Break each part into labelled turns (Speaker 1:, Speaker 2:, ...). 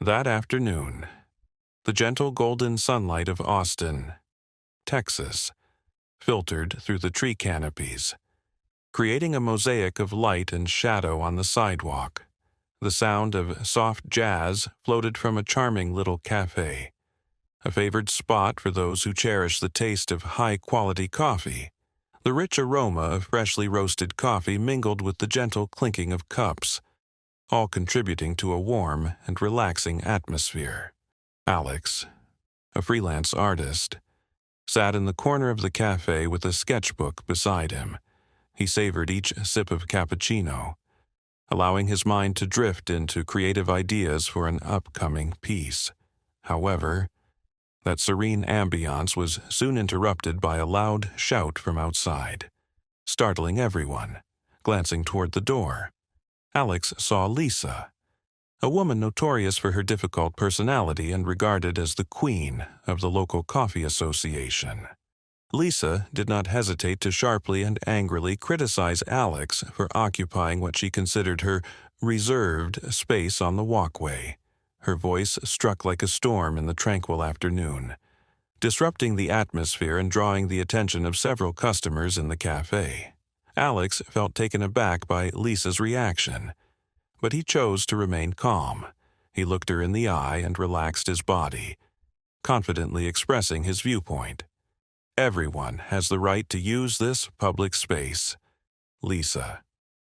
Speaker 1: That afternoon, the gentle golden sunlight of Austin, Texas, filtered through the tree canopies, creating a mosaic of light and shadow on the sidewalk. The sound of soft jazz floated from a charming little café, a favored spot for those who cherish the taste of high-quality coffee. The rich aroma of freshly roasted coffee mingled with the gentle clinking of cups, all contributing to a warm and relaxing atmosphere. Alex, a freelance artist, sat in the corner of the cafe with a sketchbook beside him. He savored each sip of cappuccino, allowing his mind to drift into creative ideas for an upcoming piece. However, that serene ambiance was soon interrupted by a loud shout from outside, startling everyone. Glancing toward the door, Alex saw Lisa, a woman notorious for her difficult personality and regarded as the queen of the local coffee association. Lisa did not hesitate to sharply and angrily criticize Alex for occupying what she considered her reserved space on the walkway. Her voice struck like a storm in the tranquil afternoon, disrupting the atmosphere and drawing the attention of several customers in the cafe. Alex felt taken aback by Lisa's reaction, but he chose to remain calm. He looked her in the eye and relaxed his body, confidently expressing his viewpoint. Everyone has the right to use this public space. Lisa,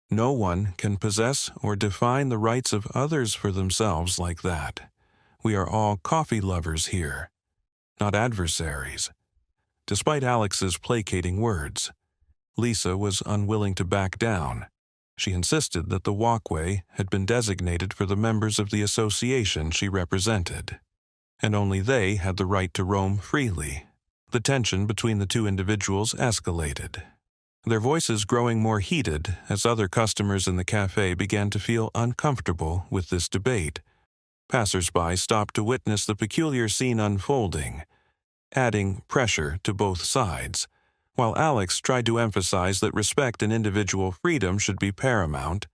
Speaker 1: no one can possess or define the rights of others for themselves like that. We are all coffee lovers here, not adversaries. Despite Alex's placating words, Lisa was unwilling to back down. She insisted that the walkway had been designated for the members of the association she represented, and only they had the right to roam freely. The tension between the two individuals escalated, their voices growing more heated as other customers in the cafe began to feel uncomfortable with this debate. Passers-by stopped to witness the peculiar scene unfolding, adding pressure to both sides. While Alex tried to emphasize that respect and individual freedom should be paramount,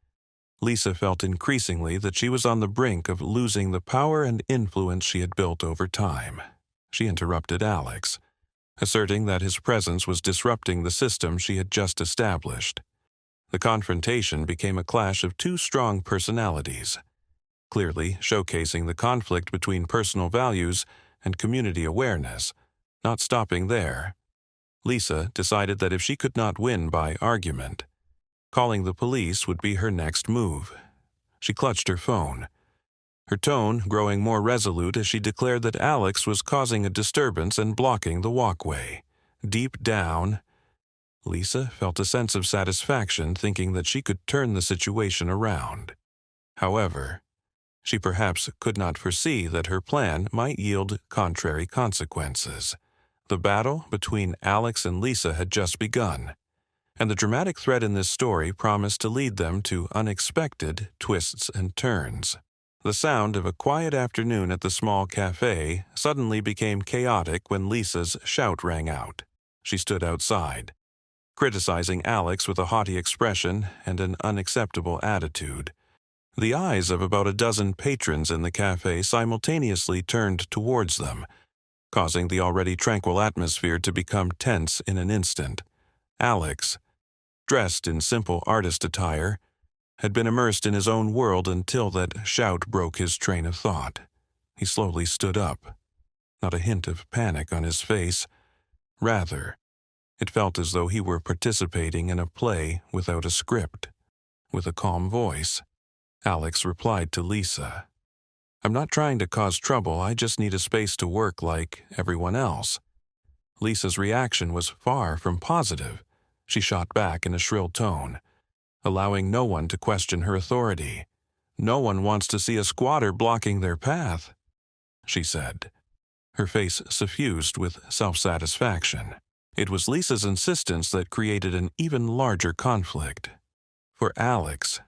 Speaker 1: Lisa felt increasingly that she was on the brink of losing the power and influence she had built over time. She interrupted Alex, asserting that his presence was disrupting the system she had just established. The confrontation became a clash of two strong personalities, clearly showcasing the conflict between personal values and community awareness. Not stopping there, Lisa decided that if she could not win by argument, calling the police would be her next move. She clutched her phone, her tone growing more resolute as she declared that Alex was causing a disturbance and blocking the walkway. Deep down, Lisa felt a sense of satisfaction thinking that she could turn the situation around. However, she perhaps could not foresee that her plan might yield contrary consequences. The battle between Alex and Lisa had just begun, and the dramatic thread in this story promised to lead them to unexpected twists and turns. The sound of a quiet afternoon at the small cafe suddenly became chaotic when Lisa's shout rang out. She stood outside, criticizing Alex with a haughty expression and an unacceptable attitude. The eyes of about a dozen patrons in the cafe simultaneously turned towards them, causing the already tranquil atmosphere to become tense in an instant. Alex, dressed in simple artist attire, had been immersed in his own world until that shout broke his train of thought. He slowly stood up, not a hint of panic on his face. Rather, it felt as though he were participating in a play without a script. With a calm voice, Alex replied to Lisa, "I'm not trying to cause trouble, I just need a space to work like everyone else." Lisa's reaction was far from positive. She shot back in a shrill tone, allowing no one to question her authority. "No one wants to see a squatter blocking their path," she said, her face suffused with self-satisfaction. It was Lisa's insistence that created an even larger conflict. For Alex,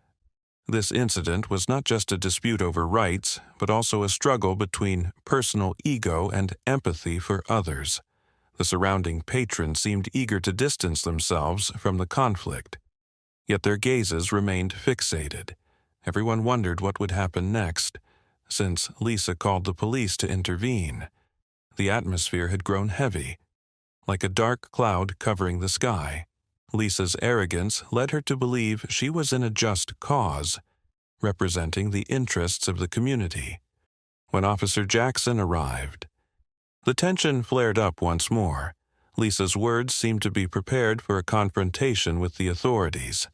Speaker 1: this incident was not just a dispute over rights, but also a struggle between personal ego and empathy for others. The surrounding patrons seemed eager to distance themselves from the conflict, yet their gazes remained fixated. Everyone wondered what would happen next. since Lisa called the police to intervene. The atmosphere had grown heavy, like a dark cloud covering the sky. Lisa's arrogance led her to believe she was in a just cause, representing the interests of the community. When Officer Jackson arrived, the tension flared up once more. Lisa's words seemed to be prepared for a confrontation with the authorities,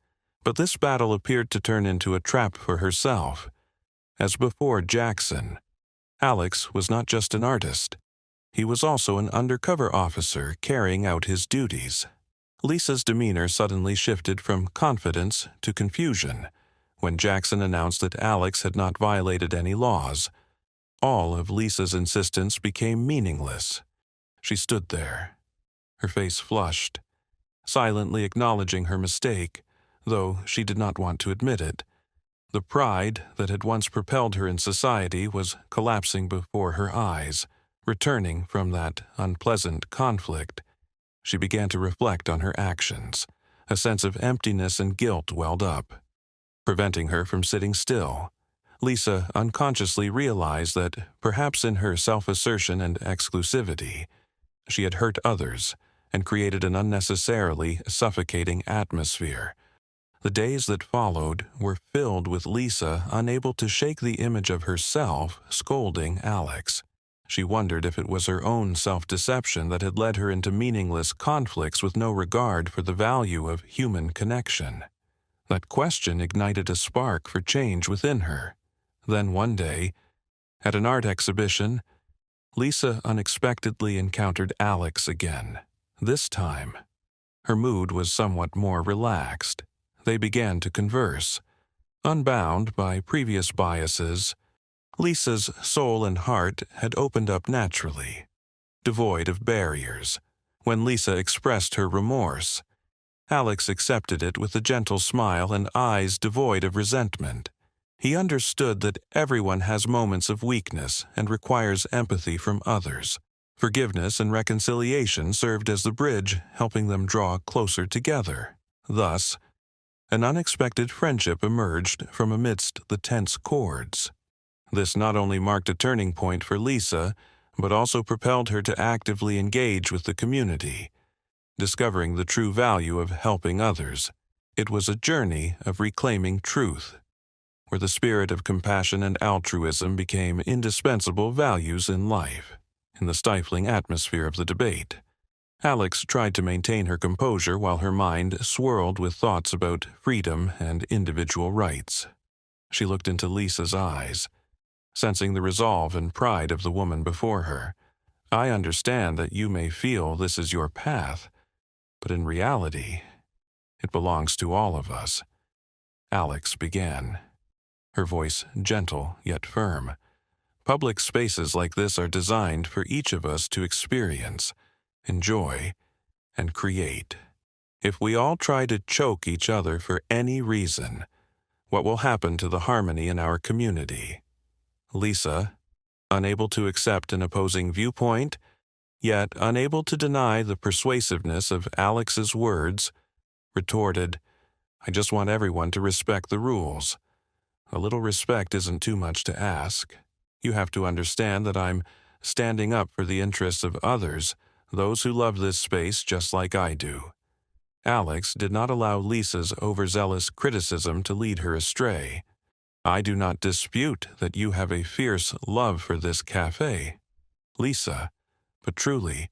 Speaker 1: but this battle appeared to turn into a trap for herself. As before Jackson, Alex was not just an artist. He was also an undercover officer carrying out his duties. Lisa's demeanor suddenly shifted from confidence to confusion when Jackson announced that Alex had not violated any laws. All of Lisa's insistence became meaningless. She stood there, her face flushed, silently acknowledging her mistake, though she did not want to admit it. The pride that had once propelled her in society was collapsing before her eyes. Returning from that unpleasant conflict, she began to reflect on her actions. A sense of emptiness and guilt welled up, preventing her from sitting still. Lisa unconsciously realized that, perhaps in her self-assertion and exclusivity, she had hurt others and created an unnecessarily suffocating atmosphere. The days that followed were filled with Lisa unable to shake the image of herself scolding Alex. She wondered if it was her own self-deception that had led her into meaningless conflicts with no regard for the value of human connection. That question ignited a spark for change within her. Then one day, at an art exhibition, Lisa unexpectedly encountered Alex again. This time, her mood was somewhat more relaxed. They began to converse. Unbound by previous biases, Lisa's soul and heart had opened up naturally, devoid of barriers. When Lisa expressed her remorse, Alex accepted it with a gentle smile and eyes devoid of resentment. He understood that everyone has moments of weakness and requires empathy from others. Forgiveness and reconciliation served as the bridge, helping them draw closer together. Thus, an unexpected friendship emerged from amidst the tense chords. This not only marked a turning point for Lisa, but also propelled her to actively engage with the community, discovering the true value of helping others. It was a journey of reclaiming truth, where the spirit of compassion and altruism became indispensable values in life. In the stifling atmosphere of the debate, Alex tried to maintain her composure while her mind swirled with thoughts about freedom and individual rights. She looked into Lisa's eyes, sensing the resolve and pride of the woman before her. "I understand that you may feel this is your path, but in reality, it belongs to all of us," Alex began, her voice gentle yet firm. "Public spaces like this are designed for each of us to experience, enjoy, and create. If we all try to choke each other for any reason, what will happen to the harmony in our community?" Lisa, unable to accept an opposing viewpoint, yet unable to deny the persuasiveness of Alex's words, retorted, "I just want everyone to respect the rules. A little respect isn't too much to ask. You have to understand that I'm standing up for the interests of others, those who love this space just like I do." Alex did not allow Lisa's overzealous criticism to lead her astray. "I do not dispute that you have a fierce love for this café, Lisa, but truly,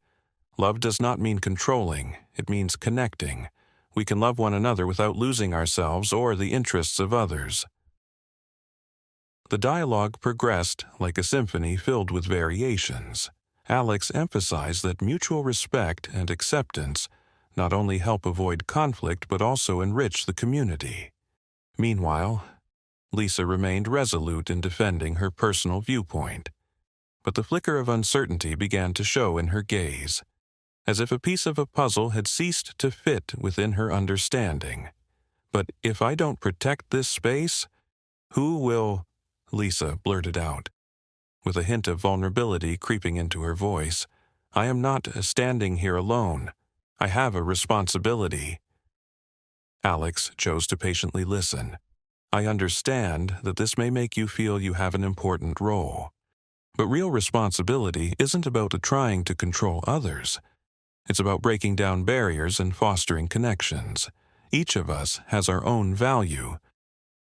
Speaker 1: love does not mean controlling, it means connecting. We can love one another without losing ourselves or the interests of others." The dialogue progressed like a symphony filled with variations. Alex emphasized that mutual respect and acceptance not only help avoid conflict but also enrich the community. Meanwhile, Lisa remained resolute in defending her personal viewpoint, but the flicker of uncertainty began to show in her gaze, as if a piece of a puzzle had ceased to fit within her understanding. "But if I don't protect this space, who will?" Lisa blurted out, with a hint of vulnerability creeping into her voice. "I am not standing here alone. I have a responsibility." Alex chose to patiently listen, I understand that this may make you feel you have an important role. But real responsibility isn't about trying to control others. It's about breaking down barriers and fostering connections. Each of us has our own value,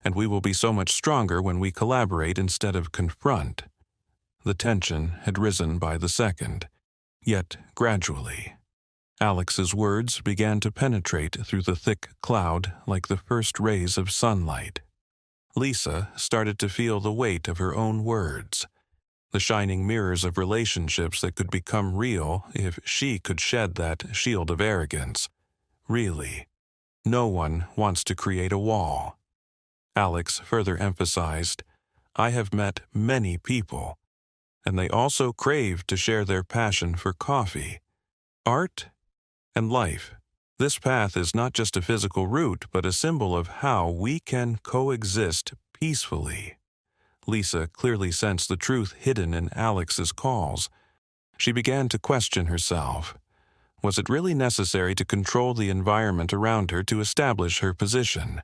Speaker 1: and we will be so much stronger when we collaborate instead of confront. The tension had risen by the second, yet gradually. Alex's words began to penetrate through the thick cloud like the first rays of sunlight. Lisa started to feel the weight of her own words, the shining mirrors of relationships that could become real if she could shed that shield of arrogance. Really, no one wants to create a wall. Alex further emphasized, I have met many people, and they also crave to share their passion for coffee, art, and life. This path is not just a physical route, but a symbol of how we can coexist peacefully. Lisa clearly sensed the truth hidden in Alex's calls. She began to question herself. Was it really necessary to control the environment around her to establish her position?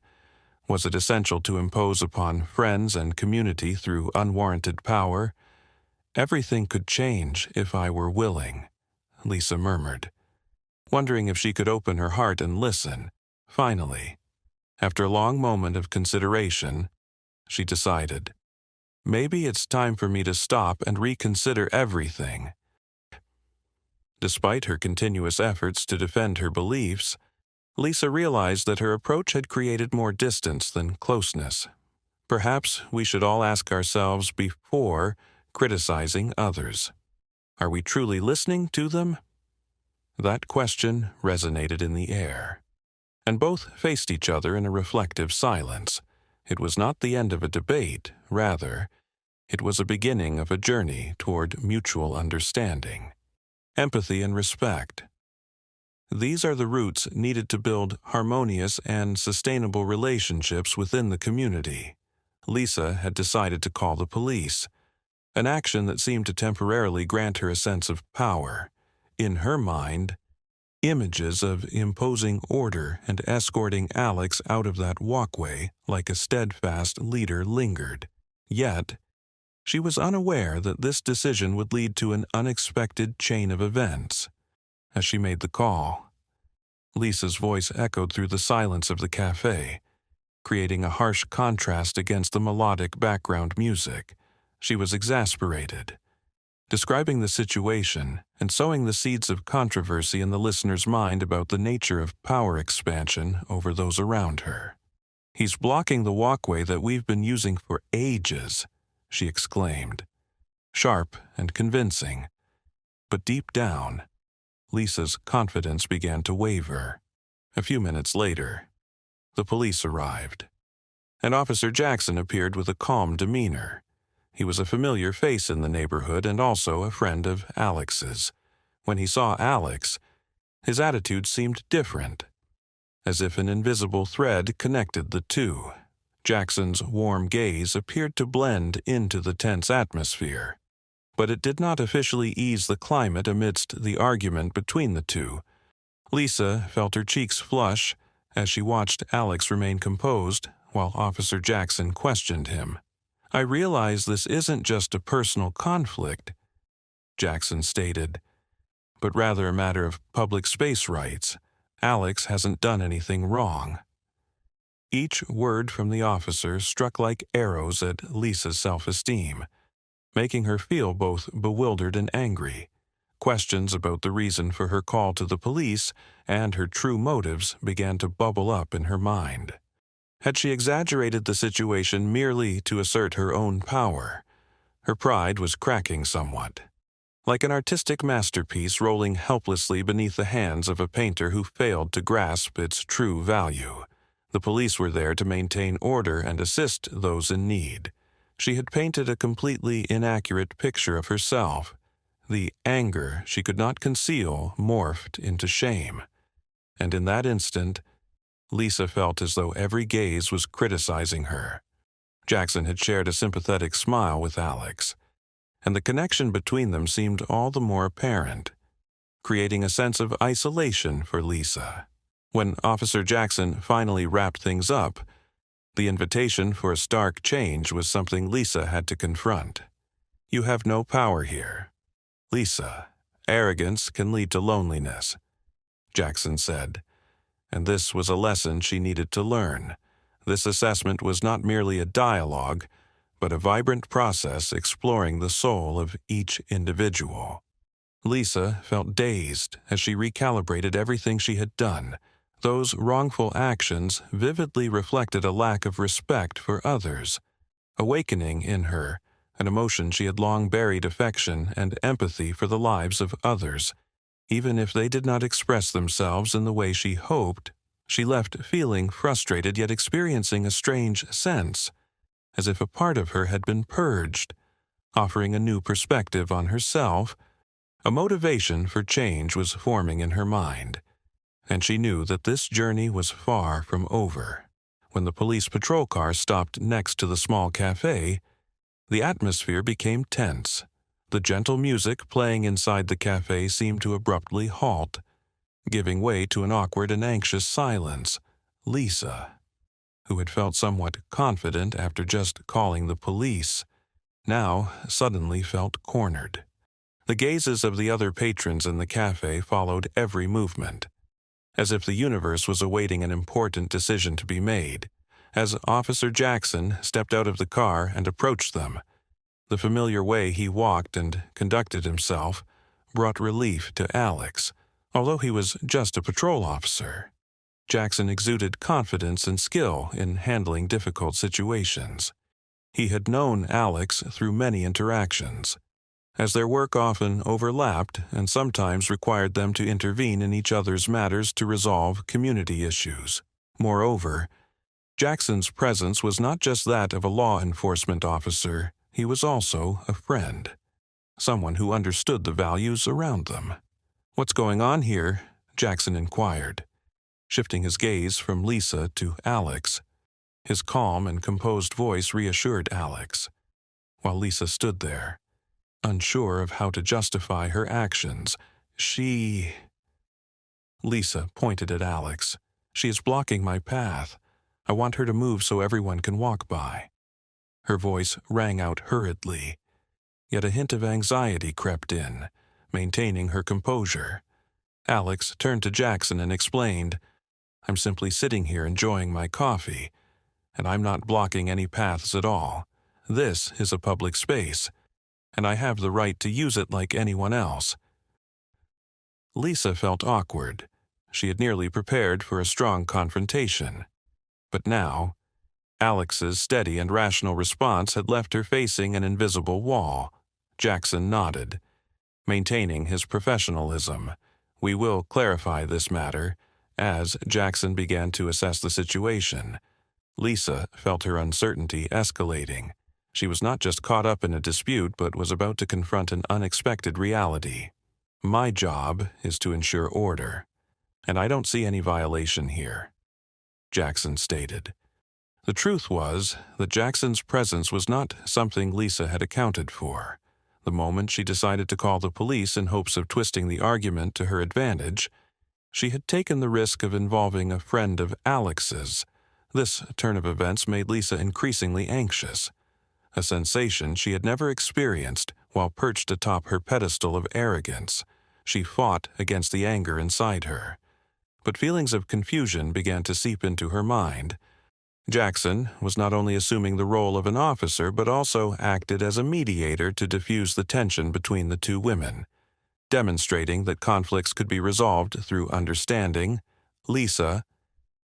Speaker 1: Was it essential to impose upon friends and community through unwarranted power? Everything could change if I were willing, Lisa murmured, wondering if she could open her heart and listen. Finally, after a long moment of consideration, she decided, maybe it's time for me to stop and reconsider everything. Despite her continuous efforts to defend her beliefs, Lisa realized that her approach had created more distance than closeness. Perhaps we should all ask ourselves before criticizing others. Are we truly listening to them? That question resonated in the air, and both faced each other in a reflective silence. It was not the end of a debate, rather, it was a beginning of a journey toward mutual understanding, empathy, and respect. These are the roots needed to build harmonious and sustainable relationships within the community. Lisa had decided to call the police, an action that seemed to temporarily grant her a sense of power. In her mind, images of imposing order and escorting Alex out of that walkway like a steadfast leader lingered. Yet, she was unaware that this decision would lead to an unexpected chain of events. As she made the call, Lisa's voice echoed through the silence of the café, creating a harsh contrast against the melodic background music. She was exasperated, describing the situation and sowing the seeds of controversy in the listener's mind about the nature of power expansion over those around her. He's blocking the walkway that we've been using for ages, she exclaimed, sharp and convincing. But deep down, Lisa's confidence began to waver. A few minutes later, the police arrived, and Officer Jackson appeared with a calm demeanor. He was a familiar face in the neighborhood and also a friend of Alex's. When he saw Alex, his attitude seemed different, as if an invisible thread connected the two. Jackson's warm gaze appeared to blend into the tense atmosphere, but it did not officially ease the climate amidst the argument between the two. Lisa felt her cheeks flush as she watched Alex remain composed while Officer Jackson questioned him. I realize this isn't just a personal conflict, Jackson stated, but rather a matter of public space rights. Alex hasn't done anything wrong. Each word from the officer struck like arrows at Lisa's self-esteem, making her feel both bewildered and angry. Questions about the reason for her call to the police and her true motives began to bubble up in her mind. Had she exaggerated the situation merely to assert her own power? Her pride was cracking somewhat, like an artistic masterpiece rolling helplessly beneath the hands of a painter who failed to grasp its true value. The police were there to maintain order and assist those in need. She had painted a completely inaccurate picture of herself. The anger she could not conceal morphed into shame, and in that instant, Lisa felt as though every gaze was criticizing her. Jackson had shared a sympathetic smile with Alex, and the connection between them seemed all the more apparent, creating a sense of isolation for Lisa. When Officer Jackson finally wrapped things up, The invitation for a stark change was something Lisa had to confront. "You have no power here. Lisa, arrogance can lead to loneliness," Jackson said. And this was a lesson she needed to learn. This assessment was not merely a dialogue, but a vibrant process exploring the soul of each individual. Lisa felt dazed as she recalibrated everything she had done. Those wrongful actions vividly reflected a lack of respect for others, awakening in her an emotion she had long buried: affection and empathy for the lives of others. Even if they did not express themselves in the way she hoped, she left feeling frustrated yet experiencing a strange sense, as if a part of her had been purged, offering a new perspective on herself. A motivation for change was forming in her mind, and she knew that this journey was far from over. When the police patrol car stopped next to the small café, the atmosphere became tense. The gentle music playing inside the café seemed to abruptly halt, giving way to an awkward and anxious silence. Lisa, who had felt somewhat confident after just calling the police, now suddenly felt cornered. The gazes of the other patrons in the café followed every movement, as if the universe was awaiting an important decision to be made. As Officer Jackson stepped out of the car and approached them, the familiar way he walked and conducted himself brought relief to Alex. Although he was just a patrol officer, Jackson exuded confidence and skill in handling difficult situations. He had known Alex through many interactions, as their work often overlapped and sometimes required them to intervene in each other's matters to resolve community issues. Moreover, Jackson's presence was not just that of a law enforcement officer, he was also a friend, someone who understood the values around them. "What's going on here?" Jackson inquired, shifting his gaze from Lisa to Alex. His calm and composed voice reassured Alex, while Lisa stood there, unsure of how to justify her actions. Lisa pointed at Alex. "She is blocking my path. I want her to move so everyone can walk by." Her voice rang out hurriedly, yet a hint of anxiety crept in, maintaining her composure. Alex turned to Jackson and explained, "I'm simply sitting here enjoying my coffee, and I'm not blocking any paths at all. This is a public space, and I have the right to use it like anyone else." Lisa felt awkward. She had nearly prepared for a strong confrontation. But now, Alex's steady and rational response had left her facing an invisible wall. Jackson nodded, maintaining his professionalism. "We will clarify this matter." As Jackson began to assess the situation, Lisa felt her uncertainty escalating. She was not just caught up in a dispute, but was about to confront an unexpected reality. "My job is to ensure order, and I don't see any violation here," Jackson stated. The truth was that Jackson's presence was not something Lisa had accounted for. The moment she decided to call the police in hopes of twisting the argument to her advantage, she had taken the risk of involving a friend of Alex's. This turn of events made Lisa increasingly anxious, a sensation she had never experienced while perched atop her pedestal of arrogance. She fought against the anger inside her, but feelings of confusion began to seep into her mind. Jackson was not only assuming the role of an officer but also acted as a mediator to diffuse the tension between the two women, demonstrating that conflicts could be resolved through understanding. "Lisa,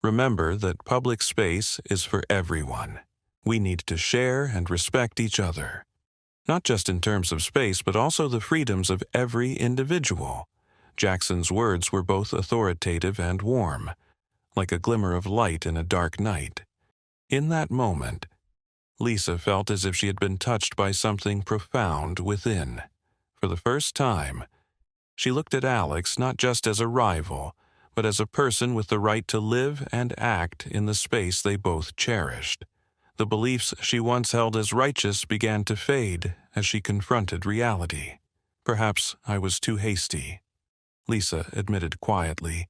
Speaker 1: remember that public space is for everyone. We need to share and respect each other, not just in terms of space but also the freedoms of every individual." Jackson's words were both authoritative and warm, like a glimmer of light in a dark night. In that moment, Lisa felt as if she had been touched by something profound within. For the first time, she looked at Alex not just as a rival, but as a person with the right to live and act in the space they both cherished. The beliefs she once held as righteous began to fade as she confronted reality. "Perhaps I was too hasty," Lisa admitted quietly,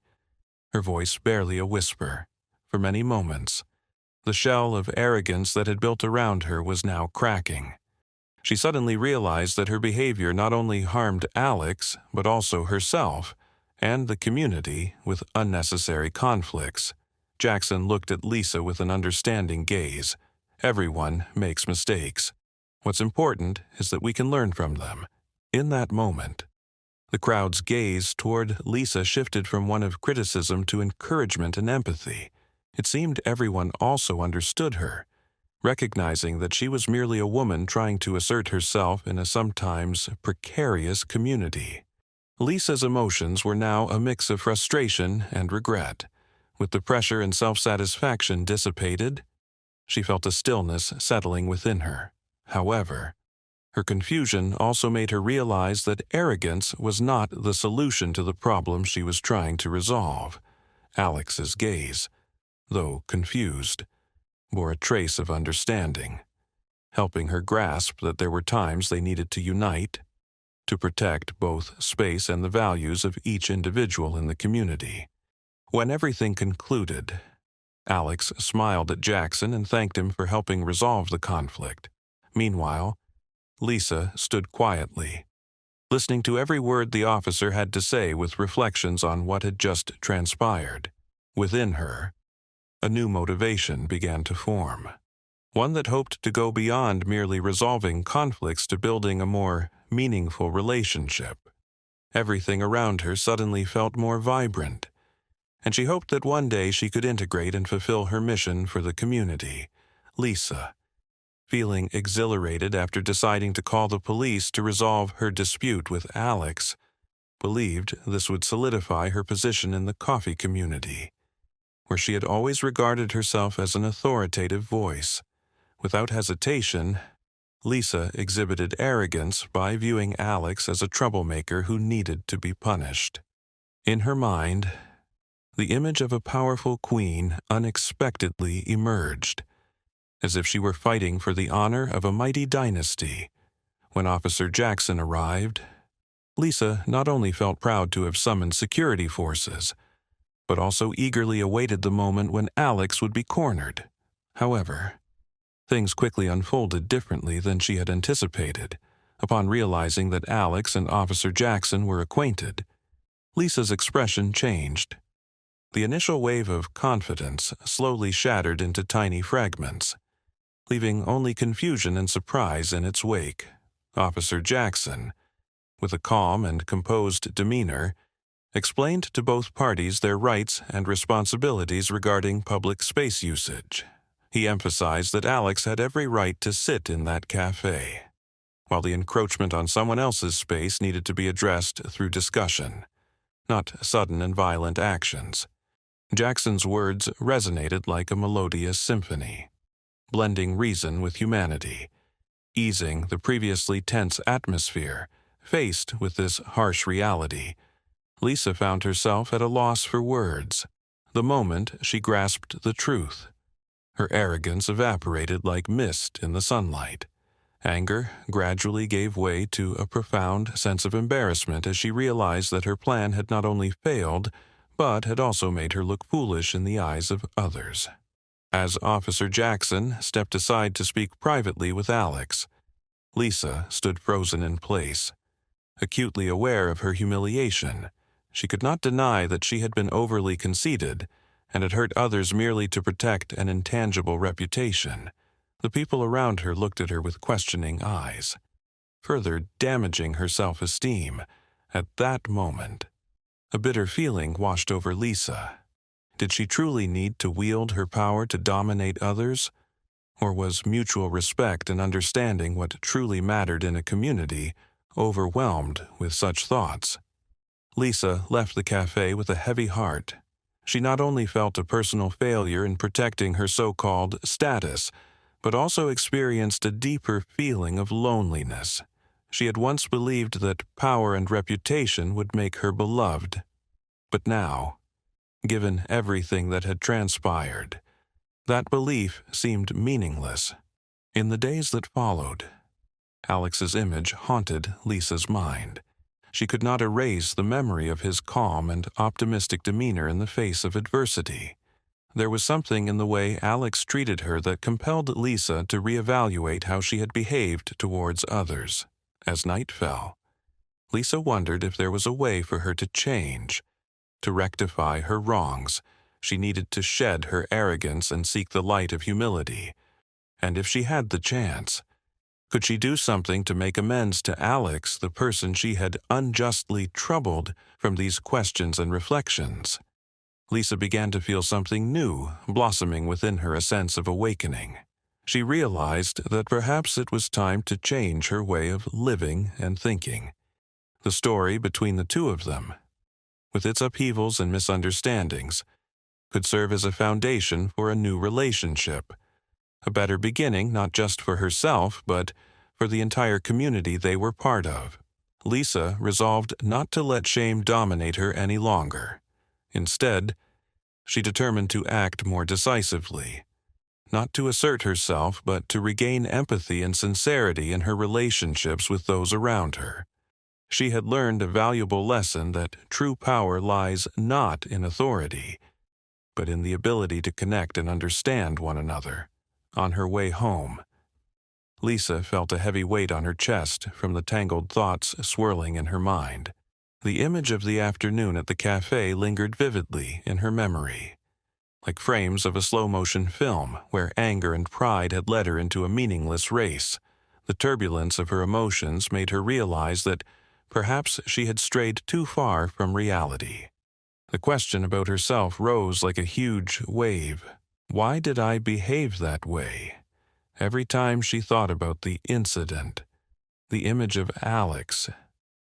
Speaker 1: her voice barely a whisper. For many moments, The shell of arrogance that had built around her was now cracking. She suddenly realized that her behavior not only harmed Alex, but also herself and the community with unnecessary conflicts. Jackson looked at Lisa with an understanding gaze. Everyone makes mistakes. What's important is that we can learn from them. In that moment, the crowd's gaze toward Lisa shifted from one of criticism to encouragement and empathy. It seemed everyone also understood her, recognizing that she was merely a woman trying to assert herself in a sometimes precarious community. Lisa's emotions were now a mix of frustration and regret. With the pressure and self-satisfaction dissipated, she felt a stillness settling within her. However, her confusion also made her realize that arrogance was not the solution to the problem she was trying to resolve. Alex's gaze, though confused, bore a trace of understanding, helping her grasp that there were times they needed to unite to protect both space and the values of each individual in the community. When everything concluded, Alex smiled at Jackson and thanked him for helping resolve the conflict. Meanwhile, Lisa stood quietly, listening to every word the officer had to say with reflections on what had just transpired. Within her, a new motivation began to form, one that hoped to go beyond merely resolving conflicts to building a more meaningful relationship. Everything around her suddenly felt more vibrant, and she hoped that one day she could integrate and fulfill her mission for the community. Lisa, feeling exhilarated after deciding to call the police to resolve her dispute with Alex, believed this would solidify her position in the coffee community, where she had always regarded herself as an authoritative voice. Without hesitation, Lisa exhibited arrogance by viewing Alex as a troublemaker who needed to be punished. In her mind, the image of a powerful queen unexpectedly emerged, as if she were fighting for the honor of a mighty dynasty. When Officer Jackson arrived, Lisa not only felt proud to have summoned security forces, but also eagerly awaited the moment when Alex would be cornered. However, things quickly unfolded differently than she had anticipated. Upon realizing that Alex and Officer Jackson were acquainted, Lisa's expression changed. The initial wave of confidence slowly shattered into tiny fragments, leaving only confusion and surprise in its wake. Officer Jackson, with a calm and composed demeanor, explained to both parties their rights and responsibilities regarding public space usage. He emphasized that Alex had every right to sit in that café, while the encroachment on someone else's space needed to be addressed through discussion, not sudden and violent actions. Jackson's words resonated like a melodious symphony, blending reason with humanity, easing the previously tense atmosphere. Faced with this harsh reality, Lisa found herself at a loss for words. The moment she grasped the truth, her arrogance evaporated like mist in the sunlight. Anger gradually gave way to a profound sense of embarrassment as she realized that her plan had not only failed, but had also made her look foolish in the eyes of others. As Officer Jackson stepped aside to speak privately with Alex, Lisa stood frozen in place. Acutely aware of her humiliation, she could not deny that she had been overly conceited and had hurt others merely to protect an intangible reputation. The people around her looked at her with questioning eyes, further damaging her self-esteem. At that moment, a bitter feeling washed over Lisa. Did she truly need to wield her power to dominate others? Or was mutual respect and understanding what truly mattered in a community overwhelmed with such thoughts? Lisa left the cafe with a heavy heart. She not only felt a personal failure in protecting her so-called status, but also experienced a deeper feeling of loneliness. She had once believed that power and reputation would make her beloved. But now, given everything that had transpired, that belief seemed meaningless. In the days that followed, Alex's image haunted Lisa's mind. She could not erase the memory of his calm and optimistic demeanor in the face of adversity. There was something in the way Alex treated her that compelled Lisa to reevaluate how she had behaved towards others. As night fell, Lisa wondered if there was a way for her to change. To rectify her wrongs, she needed to shed her arrogance and seek the light of humility. And if she had the chance, could she do something to make amends to Alex, the person she had unjustly troubled, from these questions and reflections? Lisa began to feel something new blossoming within her, a sense of awakening. She realized that perhaps it was time to change her way of living and thinking. The story between the two of them, with its upheavals and misunderstandings, could serve as a foundation for a new relationship, a better beginning not just for herself but for the entire community they were part of. Lisa resolved not to let shame dominate her any longer. Instead, she determined to act more decisively, not to assert herself but to regain empathy and sincerity in her relationships with those around her. She had learned a valuable lesson that true power lies not in authority, but in the ability to connect and understand one another. On her way home, Lisa felt a heavy weight on her chest from the tangled thoughts swirling in her mind. The image of the afternoon at the café lingered vividly in her memory, like frames of a slow-motion film where anger and pride had led her into a meaningless race. The turbulence of her emotions made her realize that perhaps she had strayed too far from reality. The question about herself rose like a huge wave. Why did I behave that way? Every time she thought about the incident, the image of Alex,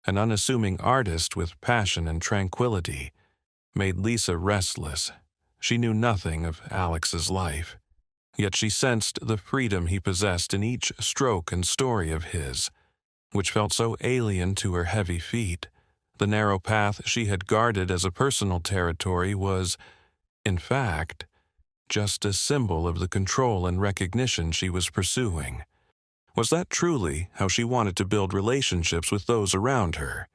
Speaker 1: an unassuming artist with passion and tranquility, made Lisa restless. She knew nothing of Alex's life, yet she sensed the freedom he possessed in each stroke and story of his, which felt so alien to her heavy feet. The narrow path she had guarded as a personal territory was, in fact, just a symbol of the control and recognition she was pursuing. Was that truly how she wanted to build relationships with those around her?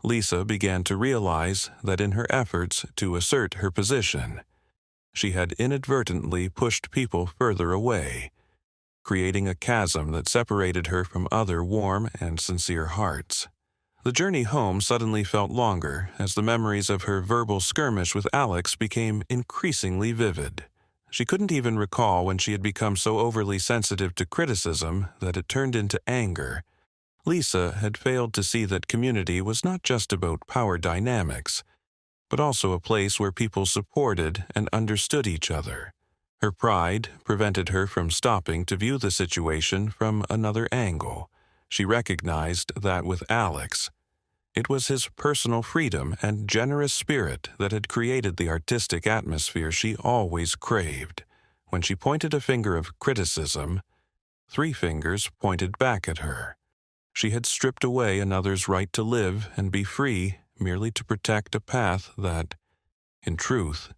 Speaker 1: Lisa began to realize that in her efforts to assert her position, she had inadvertently pushed people further away, creating a chasm that separated her from other warm and sincere hearts. The journey home suddenly felt longer as the memories of her verbal skirmish with Alex became increasingly vivid. She couldn't even recall when she had become so overly sensitive to criticism that it turned into anger. Lisa had failed to see that community was not just about power dynamics, but also a place where people supported and understood each other. Her pride prevented her from stopping to view the situation from another angle. She recognized that with Alex, it was his personal freedom and generous spirit that had created the artistic atmosphere she always craved. When she pointed a finger of criticism, 3 fingers pointed back at her. She had stripped away another's right to live and be free merely to protect a path that, in truth,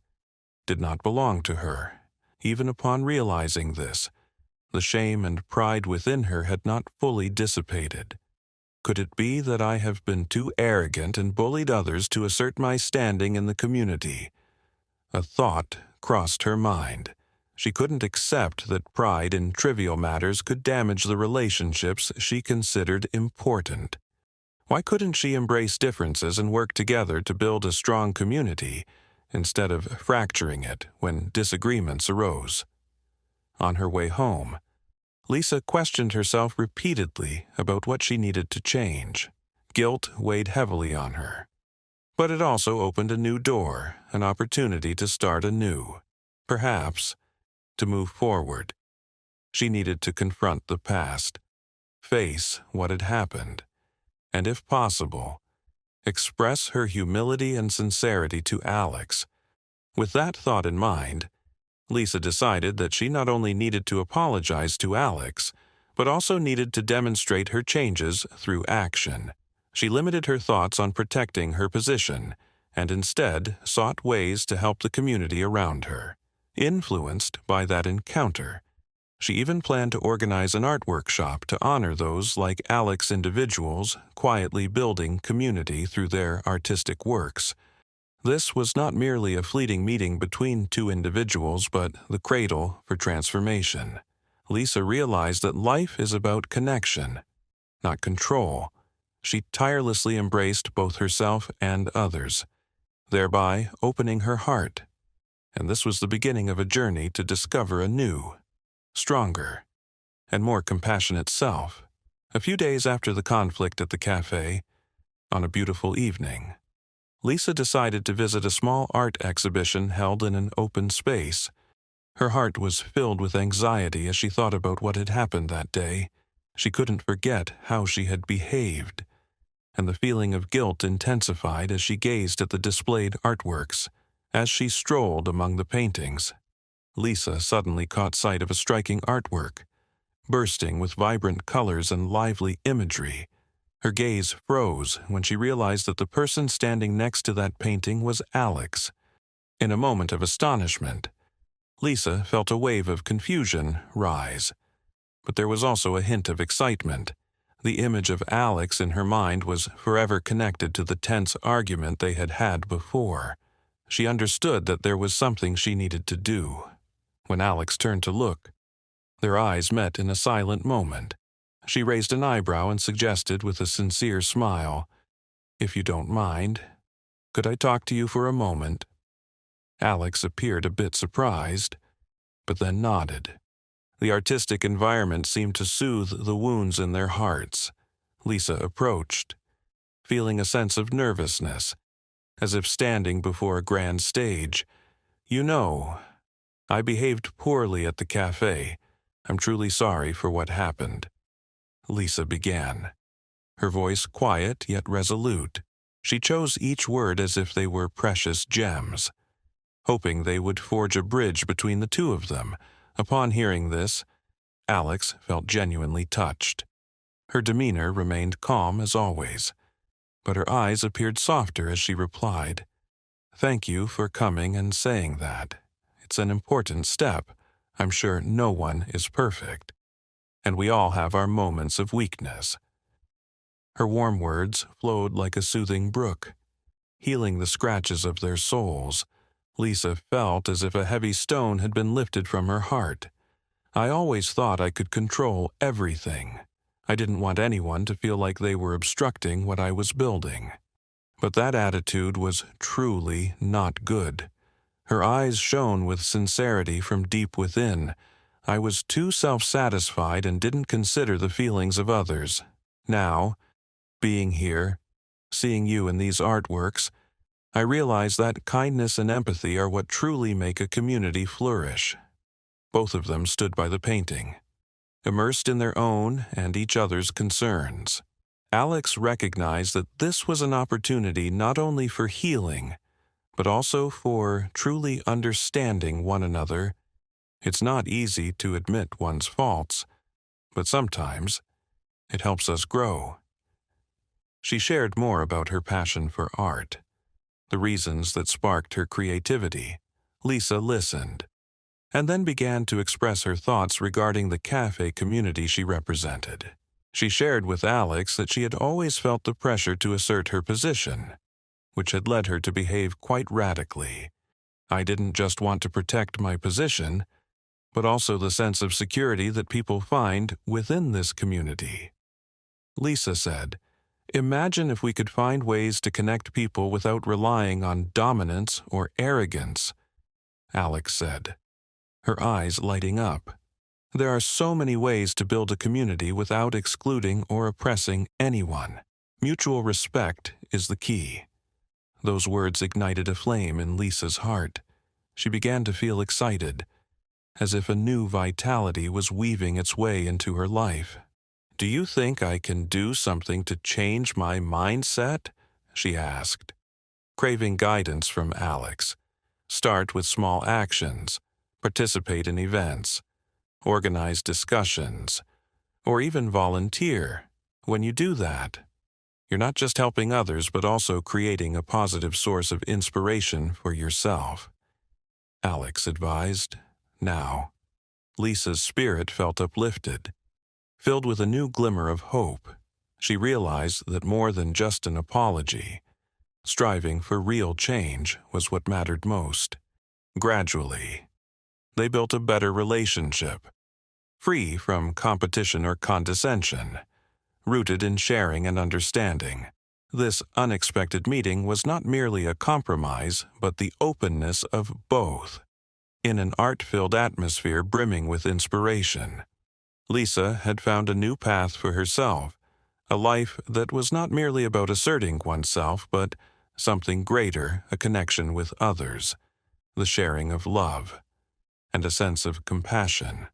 Speaker 1: did not belong to her. Even upon realizing this, the shame and pride within her had not fully dissipated. Could it be that I have been too arrogant and bullied others to assert my standing in the community? A thought crossed her mind. She couldn't accept that pride in trivial matters could damage the relationships she considered important. Why couldn't she embrace differences and work together to build a strong community, instead of fracturing it when disagreements arose? On her way home, Lisa questioned herself repeatedly about what she needed to change. Guilt weighed heavily on her. But it also opened a new door, an opportunity to start anew. Perhaps, to move forward, she needed to confront the past, face what had happened, and if possible, express her humility and sincerity to Alex. With that thought in mind, Lisa decided that she not only needed to apologize to Alex, but also needed to demonstrate her changes through action. She limited her thoughts on protecting her position, and instead sought ways to help the community around her. Influenced by that encounter, she even planned to organize an art workshop to honor those like Alex individuals quietly building community through their artistic works. This was not merely a fleeting meeting between two individuals, but the cradle for transformation. Lisa realized that life is about connection, not control. She tirelessly embraced both herself and others, thereby opening her heart. And this was the beginning of a journey to discover a new, stronger, and more compassionate self. A few days after the conflict at the café, on a beautiful evening, Lisa decided to visit a small art exhibition held in an open space. Her heart was filled with anxiety as she thought about what had happened that day. She couldn't forget how she had behaved, and the feeling of guilt intensified as she gazed at the displayed artworks. As she strolled among the paintings, Lisa suddenly caught sight of a striking artwork, bursting with vibrant colors and lively imagery. Her gaze froze when she realized that the person standing next to that painting was Alex. In a moment of astonishment, Lisa felt a wave of confusion rise. But there was also a hint of excitement. The image of Alex in her mind was forever connected to the tense argument they had had before. She understood that there was something she needed to do. When Alex turned to look, their eyes met in a silent moment. She raised an eyebrow and suggested with a sincere smile, "If you don't mind, could I talk to you for a moment?" Alex appeared a bit surprised, but then nodded. The artistic environment seemed to soothe the wounds in their hearts. Lisa approached, feeling a sense of nervousness, as if standing before a grand stage. "You know, I behaved poorly at the café. I'm truly sorry for what happened," Lisa began, her voice quiet yet resolute. She chose each word as if they were precious gems, hoping they would forge a bridge between the two of them. Upon hearing this, Alex felt genuinely touched. Her demeanor remained calm as always, but her eyes appeared softer as she replied, "Thank you for coming and saying that. It's an important step. I'm sure no one is perfect, and we all have our moments of weakness." Her warm words flowed like a soothing brook, healing the scratches of their souls. Lisa felt as if a heavy stone had been lifted from her heart. "I always thought I could control everything. I didn't want anyone to feel like they were obstructing what I was building." But that attitude was truly not good. Her eyes shone with sincerity from deep within. "I was too self-satisfied and didn't consider the feelings of others. Now, being here, seeing you in these artworks, I realize that kindness and empathy are what truly make a community flourish." Both of them stood by the painting, immersed in their own and each other's concerns. Alex recognized that this was an opportunity not only for healing, but also for truly understanding one another. It's not easy to admit one's faults, but sometimes it helps us grow. She shared more about her passion for art, the reasons that sparked her creativity. Lisa listened, and then began to express her thoughts regarding the cafe community she represented. She shared with Alex that she had always felt the pressure to assert her position, which had led her to behave quite radically. "I didn't just want to protect my position, but also the sense of security that people find within this community." Lisa said, "Imagine if we could find ways to connect people without relying on dominance or arrogance," Alex said, her eyes lighting up. "There are so many ways to build a community without excluding or oppressing anyone. Mutual respect is the key." Those words ignited a flame in Lisa's heart. She began to feel excited, as if a new vitality was weaving its way into her life. "Do you think I can do something to change my mindset?" she asked, craving guidance from Alex. "Start with small actions, participate in events, organize discussions, or even volunteer. When you do that, you're not just helping others but also creating a positive source of inspiration for yourself," Alex advised. Now, Lisa's spirit felt uplifted, filled with a new glimmer of hope. She realized that more than just an apology, Striving for real change was what mattered most. Gradually, they built a better relationship, free from competition or condescension, rooted in sharing and understanding. This unexpected meeting was not merely a compromise, but the openness of both, in an art-filled atmosphere brimming with inspiration. Lisa had found a new path for herself, a life that was not merely about asserting oneself, but something greater, a connection with others, the sharing of love, and a sense of compassion.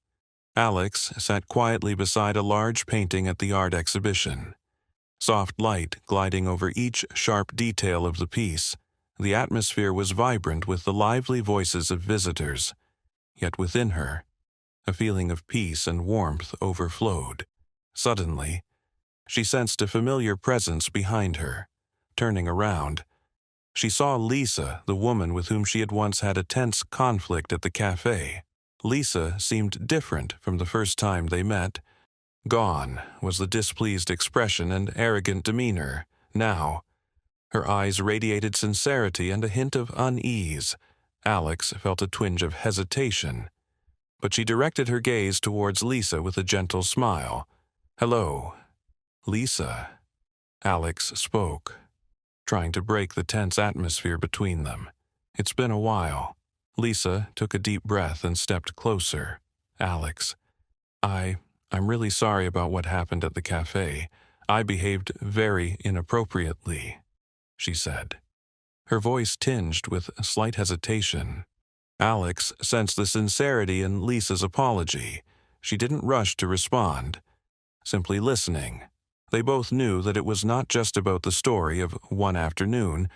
Speaker 1: Alex sat quietly beside a large painting at the art exhibition. Soft light gliding over each sharp detail of the piece, the atmosphere was vibrant with the lively voices of visitors. Yet within her, a feeling of peace and warmth overflowed. Suddenly, she sensed a familiar presence behind her. Turning around, she saw Lisa, the woman with whom she had once had a tense conflict at the café. Lisa seemed different from the first time they met. Gone was the displeased expression and arrogant demeanor. Now, her eyes radiated sincerity and a hint of unease. Alex felt a twinge of hesitation, but she directed her gaze towards Lisa with a gentle smile. "Hello, Lisa," Alex spoke, trying to break the tense atmosphere between them. "It's been a while." Lisa took a deep breath and stepped closer. "Alex, I'm really sorry about what happened at the café. I behaved very inappropriately," she said, her voice tinged with slight hesitation. Alex sensed the sincerity in Lisa's apology. She didn't rush to respond, simply listening. They both knew that it was not just about the story of one afternoon,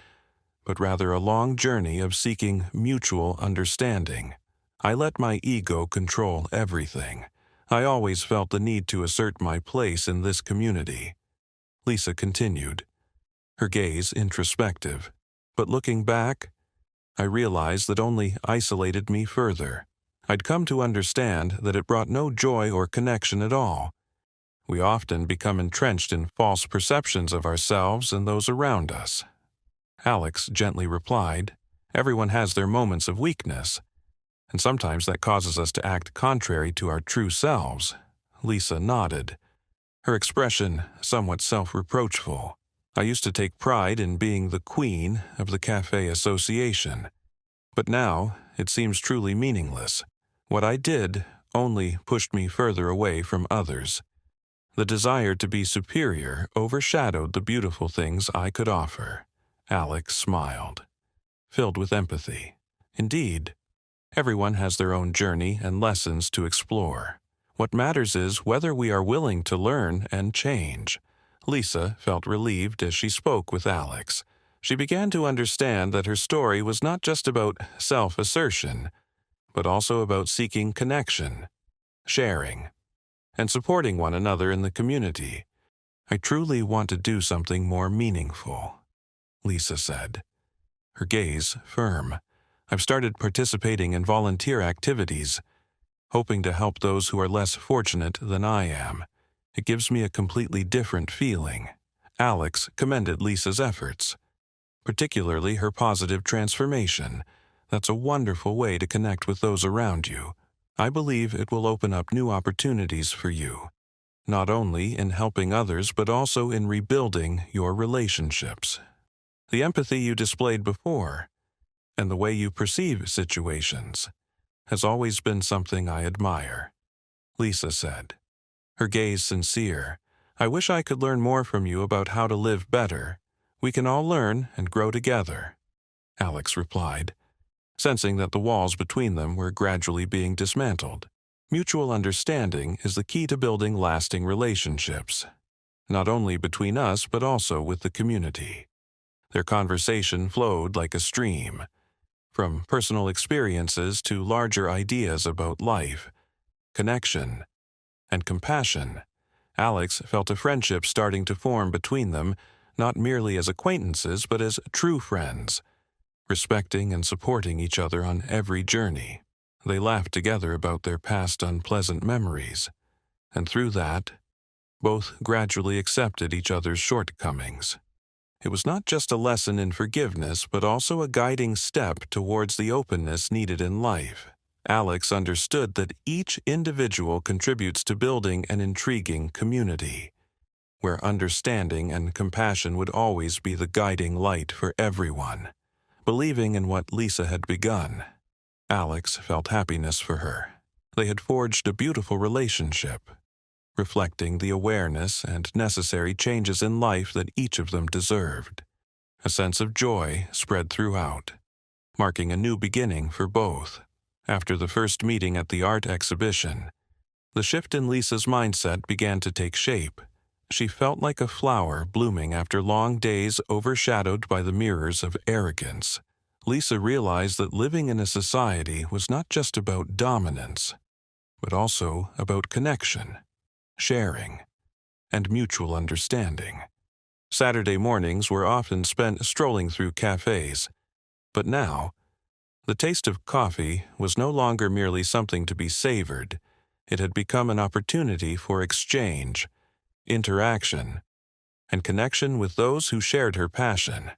Speaker 1: but rather a long journey of seeking mutual understanding. "I let my ego control everything. I always felt the need to assert my place in this community," Lisa continued, her gaze introspective. "But looking back, I realized that only isolated me further. I'd come to understand that it brought no joy or connection at all. We often become entrenched in false perceptions of ourselves and those around us." Alex gently replied, "Everyone has their moments of weakness, and sometimes that causes us to act contrary to our true selves." Lisa nodded, her expression somewhat self-reproachful. "I used to take pride in being the queen of the café association, but now it seems truly meaningless. What I did only pushed me further away from others. The desire to be superior overshadowed the beautiful things I could offer." Alex smiled, filled with empathy. Indeed, everyone has their own journey and lessons to explore. What matters is whether we are willing to learn and change. Lisa felt relieved as she spoke with Alex. She began to understand that her story was not just about self-assertion, but also about seeking connection, sharing, and supporting one another in the community. "I truly want to do something more meaningful," Lisa said, her gaze firm. "I've started participating in volunteer activities, hoping to help those who are less fortunate than I am. It gives me a completely different feeling." Alex commended Lisa's efforts, particularly her positive transformation. "That's a wonderful way to connect with those around you. I believe it will open up new opportunities for you, not only in helping others but also in rebuilding your relationships. The empathy you displayed before, and the way you perceive situations, has always been something I admire," Lisa said, her gaze sincere. "I wish I could learn more from you about how to live better. We can all learn and grow together," Alex replied, sensing that the walls between them were gradually being dismantled. Mutual understanding is the key to building lasting relationships, not only between us but also with the community. Their conversation flowed like a stream, from personal experiences to larger ideas about life, connection, and compassion. Alex felt a friendship starting to form between them, not merely as acquaintances but as true friends, respecting and supporting each other on every journey. They laughed together about their past unpleasant memories, and through that, both gradually accepted each other's shortcomings. It was not just a lesson in forgiveness, but also a guiding step towards the openness needed in life. Alex understood that each individual contributes to building an intriguing community, where understanding and compassion would always be the guiding light for everyone. Believing in what Lisa had begun, Alex felt happiness for her. They had forged a beautiful relationship, reflecting the awareness and necessary changes in life that each of them deserved. A sense of joy spread throughout, marking a new beginning for both. After the first meeting at the art exhibition, the shift in Lisa's mindset began to take shape. She felt like a flower blooming after long days overshadowed by the mirrors of arrogance. Lisa realized that living in a society was not just about dominance, but also about connection, sharing, and mutual understanding. Saturday mornings were often spent strolling through cafes, but now, the taste of coffee was no longer merely something to be savored. It had become an opportunity for exchange, interaction, and connection with those who shared her passion.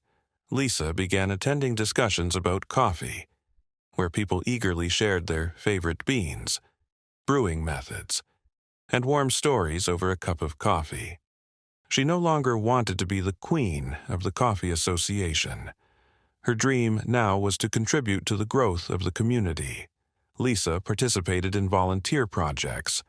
Speaker 1: Lisa began attending discussions about coffee, where people eagerly shared their favorite beans, brewing methods, and warm stories over a cup of coffee. She no longer wanted to be the queen of the coffee association. Her dream now was to contribute to the growth of the community. Lisa participated in volunteer projects,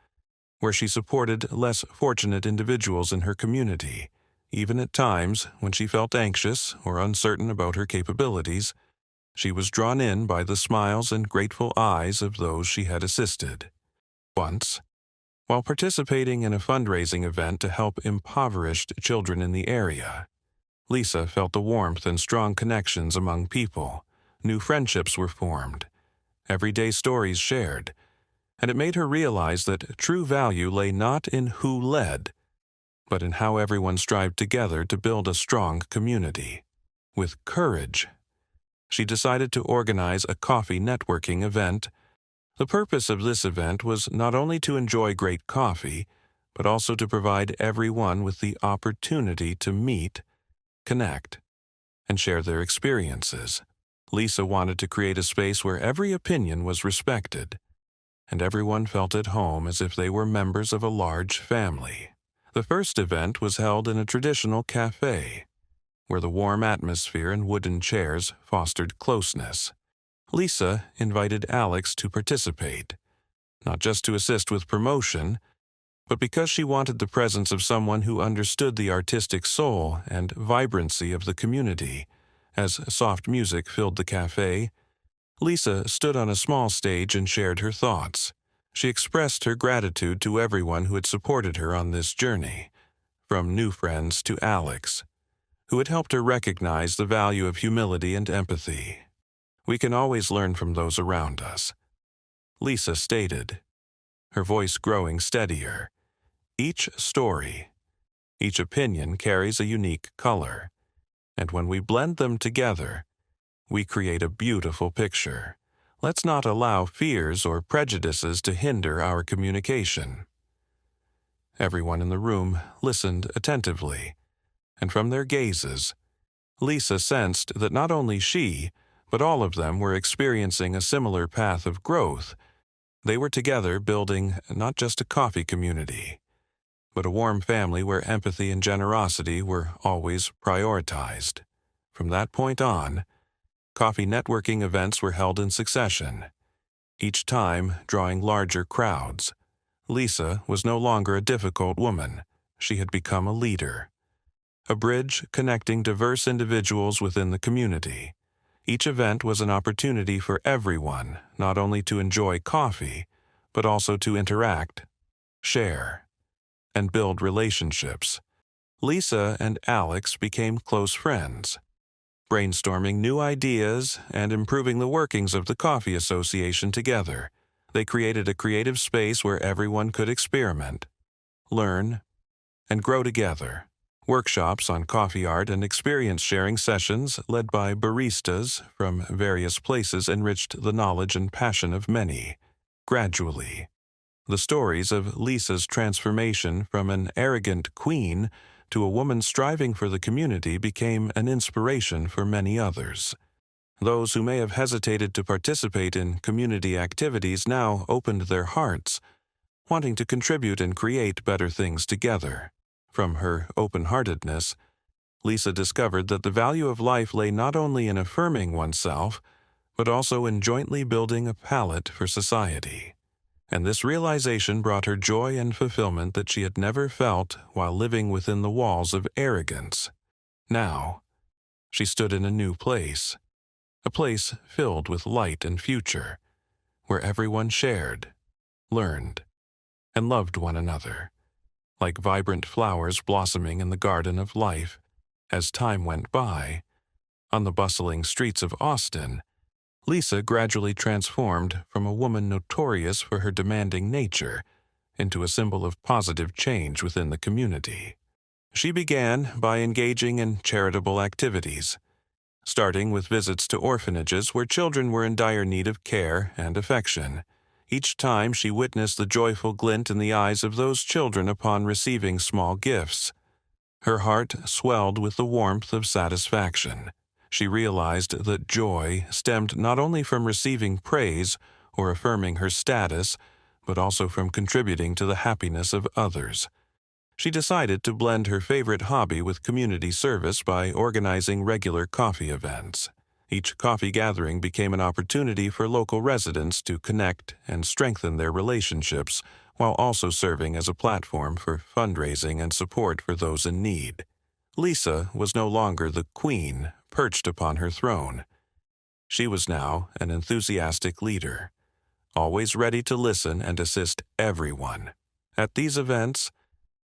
Speaker 1: where she supported less fortunate individuals in her community. Even at times when she felt anxious or uncertain about her capabilities, she was drawn in by the smiles and grateful eyes of those she had assisted. Once, while participating in a fundraising event to help impoverished children in the area, Lisa felt the warmth and strong connections among people. New friendships were formed, everyday stories shared, and it made her realize that true value lay not in who led, but in how everyone strived together to build a strong community. With courage, she decided to organize a coffee networking event. The purpose of this event was not only to enjoy great coffee, but also to provide everyone with the opportunity to meet, connect, and share their experiences. Lisa wanted to create a space where every opinion was respected, and everyone felt at home as if they were members of a large family. The first event was held in a traditional café, where the warm atmosphere and wooden chairs fostered closeness. Lisa invited Alex to participate, not just to assist with promotion, but because she wanted the presence of someone who understood the artistic soul and vibrancy of the community. As soft music filled the café, Lisa stood on a small stage and shared her thoughts. She expressed her gratitude to everyone who had supported her on this journey, from new friends to Alex, who had helped her recognize the value of humility and empathy. "We can always learn from those around us," Lisa stated, her voice growing steadier. Each story, each opinion carries a unique color, and when we blend them together, we create a beautiful picture. Let's not allow fears or prejudices to hinder our communication. Everyone in the room listened attentively, and from their gazes, Lisa sensed that not only she, but all of them were experiencing a similar path of growth. They were together building not just a coffee community, but a warm family where empathy and generosity were always prioritized. From that point on, coffee networking events were held in succession, each time drawing larger crowds. Lisa was no longer a difficult woman. She had become a leader, a bridge connecting diverse individuals within the community. Each event was an opportunity for everyone not only to enjoy coffee, but also to interact, share, and build relationships. Lisa and Alex became close friends, brainstorming new ideas and improving the workings of the coffee association together. They created a creative space where everyone could experiment, learn, and grow together. Workshops on coffee art and experience-sharing sessions led by baristas from various places enriched the knowledge and passion of many. Gradually, the stories of Lisa's transformation from an arrogant queen to a woman striving for the community became an inspiration for many others. Those who may have hesitated to participate in community activities now opened their hearts, wanting to contribute and create better things together. From her open-heartedness, Lisa discovered that the value of life lay not only in affirming oneself, but also in jointly building a palette for society. And this realization brought her joy and fulfillment that she had never felt while living within the walls of arrogance. Now, she stood in a new place, a place filled with light and future, where everyone shared, learned, and loved one another, like vibrant flowers blossoming in the garden of life. As time went by, on the bustling streets of Austin, Lisa gradually transformed from a woman notorious for her demanding nature into a symbol of positive change within the community. She began by engaging in charitable activities, starting with visits to orphanages where children were in dire need of care and affection. Each time she witnessed the joyful glint in the eyes of those children upon receiving small gifts. Her heart swelled with the warmth of satisfaction. She realized that joy stemmed not only from receiving praise or affirming her status, but also from contributing to the happiness of others. She decided to blend her favorite hobby with community service by organizing regular coffee events. Each coffee gathering became an opportunity for local residents to connect and strengthen their relationships, while also serving as a platform for fundraising and support for those in need. Lisa was no longer the queen perched upon her throne. She was now an enthusiastic leader, always ready to listen and assist everyone. At these events,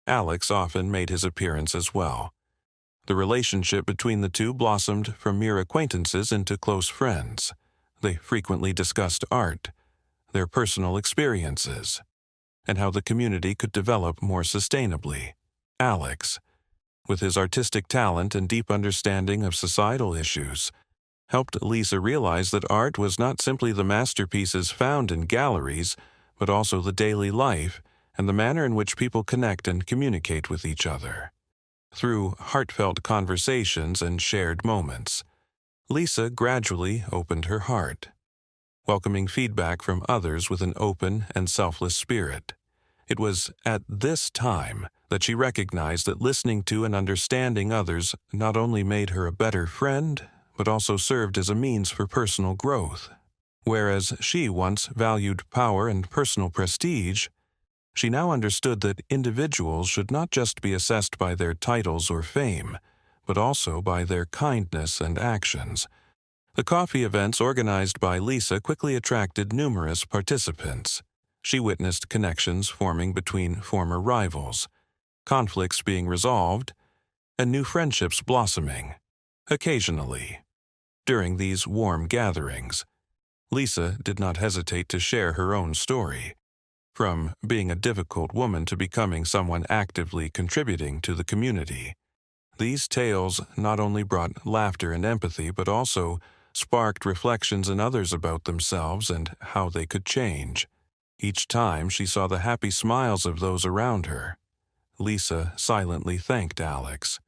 Speaker 1: Alex often made his appearance as well. The relationship between the two blossomed from mere acquaintances into close friends. They frequently discussed art, their personal experiences, and how the community could develop more sustainably. Alex, with his artistic talent and deep understanding of societal issues, helped Lisa realize that art was not simply the masterpieces found in galleries, but also the daily life and the manner in which people connect and communicate with each other. Through heartfelt conversations and shared moments, Lisa gradually opened her heart, welcoming feedback from others with an open and selfless spirit. It was at this time that she recognized that listening to and understanding others not only made her a better friend, but also served as a means for personal growth. Whereas she once valued power and personal prestige, she now understood that individuals should not just be assessed by their titles or fame, but also by their kindness and actions. The coffee events organized by Lisa quickly attracted numerous participants. She witnessed connections forming between former rivals, conflicts being resolved, and new friendships blossoming. Occasionally, during these warm gatherings, Lisa did not hesitate to share her own story. From being a difficult woman to becoming someone actively contributing to the community. These tales not only brought laughter and empathy, but also sparked reflections in others about themselves and how they could change. Each time she saw the happy smiles of those around her, Lisa silently thanked Alex,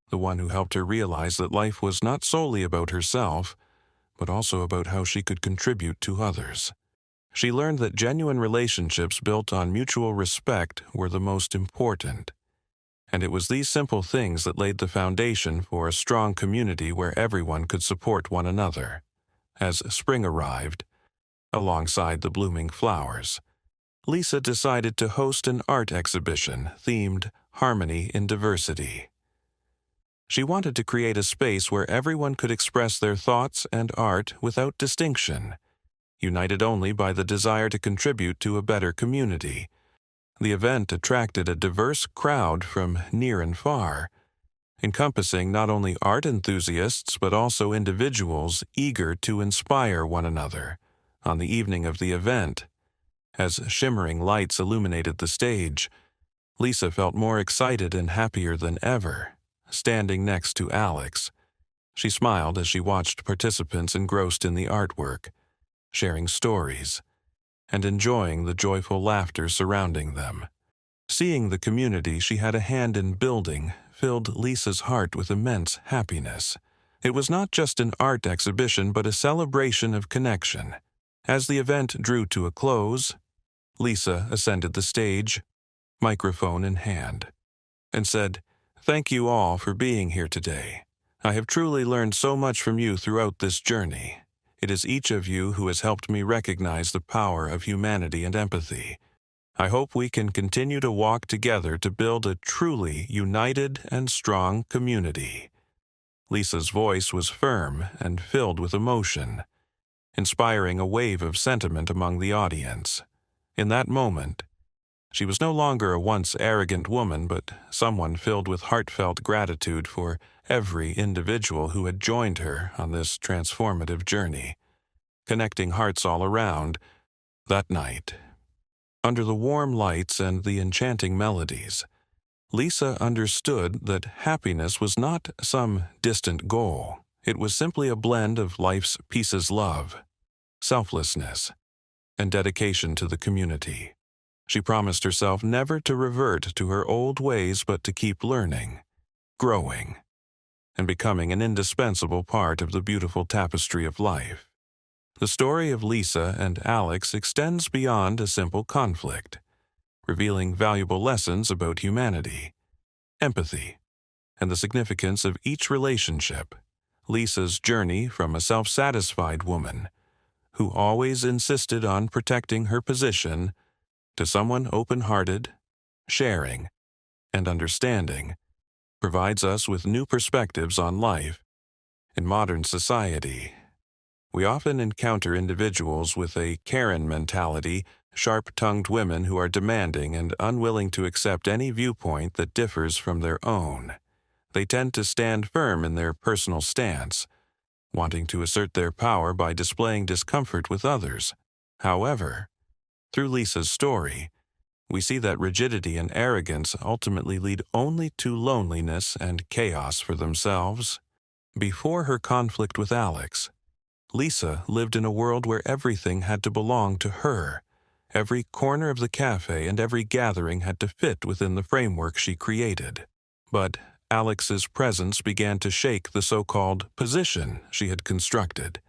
Speaker 1: the one who helped her realize that life was not solely about herself, but also about how she could contribute to others. She learned that genuine relationships built on mutual respect were the most important, and it was these simple things that laid the foundation for a strong community where everyone could support one another. As spring arrived, alongside the blooming flowers, Lisa decided to host an art exhibition themed Harmony in Diversity. She wanted to create a space where everyone could express their thoughts and art without distinction, united only by the desire to contribute to a better community. The event attracted a diverse crowd from near and far, encompassing not only art enthusiasts but also individuals eager to inspire one another. On the evening of the event, as shimmering lights illuminated the stage, Lisa felt more excited and happier than ever. Standing next to Alex, she smiled as she watched participants engrossed in the artwork, sharing stories, and enjoying the joyful laughter surrounding them. Seeing the community she had a hand in building filled Lisa's heart with immense happiness. It was not just an art exhibition, but a celebration of connection. As the event drew to a close, Lisa ascended the stage, microphone in hand, and said, "Thank you all for being here today. I have truly learned so much from you throughout this journey. It is each of you who has helped me recognize the power of humanity and empathy. I hope we can continue to walk together to build a truly united and strong community." Lisa's voice was firm and filled with emotion, inspiring a wave of sentiment among the audience. In that moment, she was no longer a once arrogant woman, but someone filled with heartfelt gratitude for every individual who had joined her on this transformative journey, connecting hearts all around. That night, under the warm lights and the enchanting melodies, Lisa understood that happiness was not some distant goal. It was simply a blend of life's pieces: love, selflessness, and dedication to the community. She promised herself never to revert to her old ways, but to keep learning, growing, and becoming an indispensable part of the beautiful tapestry of life. The story of Lisa and Alex extends beyond a simple conflict, revealing valuable lessons about humanity, empathy, and the significance of each relationship. Lisa's journey from a self-satisfied woman who always insisted on protecting her position to someone open-hearted, sharing, and understanding provides us with new perspectives on life. In modern society, we often encounter individuals with a Karen mentality, sharp-tongued women who are demanding and unwilling to accept any viewpoint that differs from their own. They tend to stand firm in their personal stance, wanting to assert their power by displaying discomfort with others. However, through Lisa's story, we see that rigidity and arrogance ultimately lead only to loneliness and chaos for themselves. Before her conflict with Alex, Lisa lived in a world where everything had to belong to her. Every corner of the cafe and every gathering had to fit within the framework she created. But Alex's presence began to shake the so-called position she had constructed.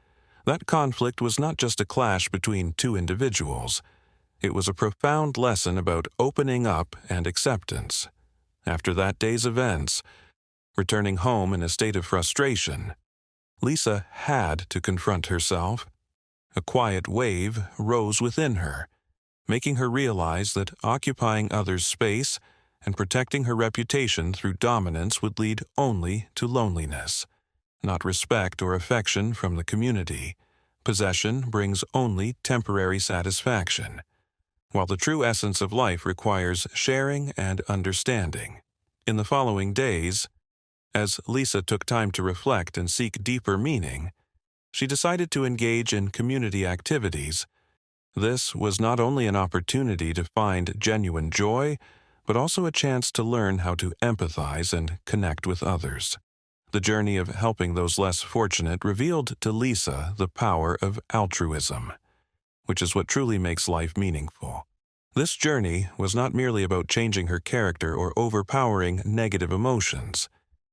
Speaker 1: That conflict was not just a clash between two individuals. It was a profound lesson about opening up and acceptance. After that day's events, returning home in a state of frustration, Lisa had to confront herself. A quiet wave rose within her, making her realize that occupying others' space and protecting her reputation through dominance would lead only to loneliness, not respect or affection from the community. Possession brings only temporary satisfaction, while the true essence of life requires sharing and understanding. In the following days, as Lisa took time to reflect and seek deeper meaning, she decided to engage in community activities. This was not only an opportunity to find genuine joy, but also a chance to learn how to empathize and connect with others. The journey of helping those less fortunate revealed to Lisa the power of altruism, which is what truly makes life meaningful. This journey was not merely about changing her character or overpowering negative emotions.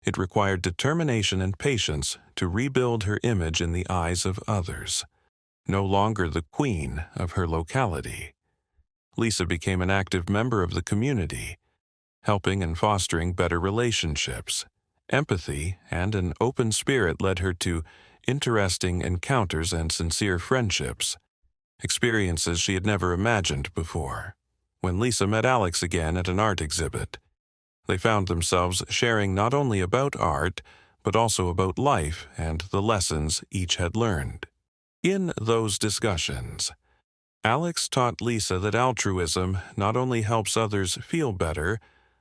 Speaker 1: It required determination and patience to rebuild her image in the eyes of others. No longer the queen of her locality, Lisa became an active member of the community, helping and fostering better relationships. Empathy and an open spirit led her to interesting encounters and sincere friendships, experiences she had never imagined before. When Lisa met Alex again at an art exhibit, they found themselves sharing not only about art, but also about life and the lessons each had learned. In those discussions, Alex taught Lisa that altruism not only helps others feel better,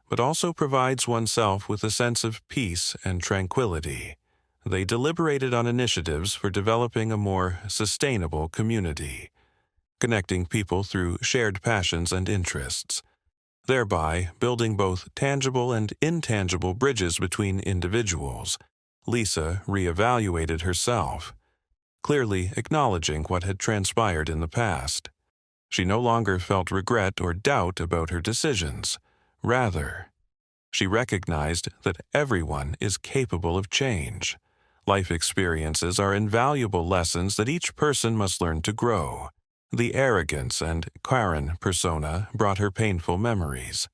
Speaker 1: but also provides oneself with a sense of peace and tranquility. They deliberated on initiatives for developing a more sustainable community, connecting people through shared passions and interests, thereby building both tangible and intangible bridges between individuals. Lisa reevaluated herself, clearly acknowledging what had transpired in the past. She no longer felt regret or doubt about her decisions. Rather, She recognized that everyone is capable of change. Life experiences are invaluable lessons that each person must learn to grow. The arrogance and Karen persona brought her painful memories.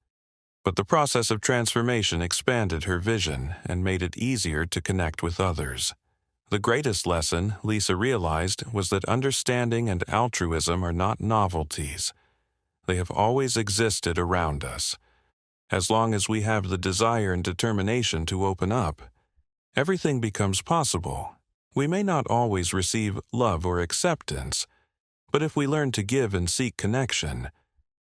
Speaker 1: But the process of transformation expanded her vision and made it easier to connect with others. The greatest lesson Lisa realized was that understanding and altruism are not novelties. They have always existed around us. As long as we have the desire and determination to open up, everything becomes possible. We may not always receive love or acceptance, but if we learn to give and seek connection,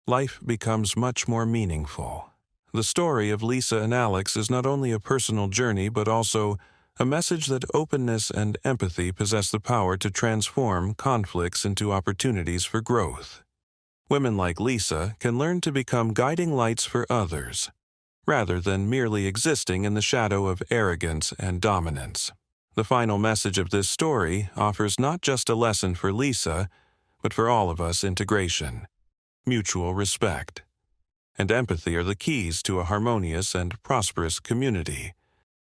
Speaker 1: life becomes much more meaningful. The story of Lisa and Alex is not only a personal journey but also a message that openness and empathy possess the power to transform conflicts into opportunities for growth. Women like Lisa can learn to become guiding lights for others, rather than merely existing in the shadow of arrogance and dominance. The final message of this story offers not just a lesson for Lisa, but for all of us: integration, mutual respect, and empathy are the keys to a harmonious and prosperous community.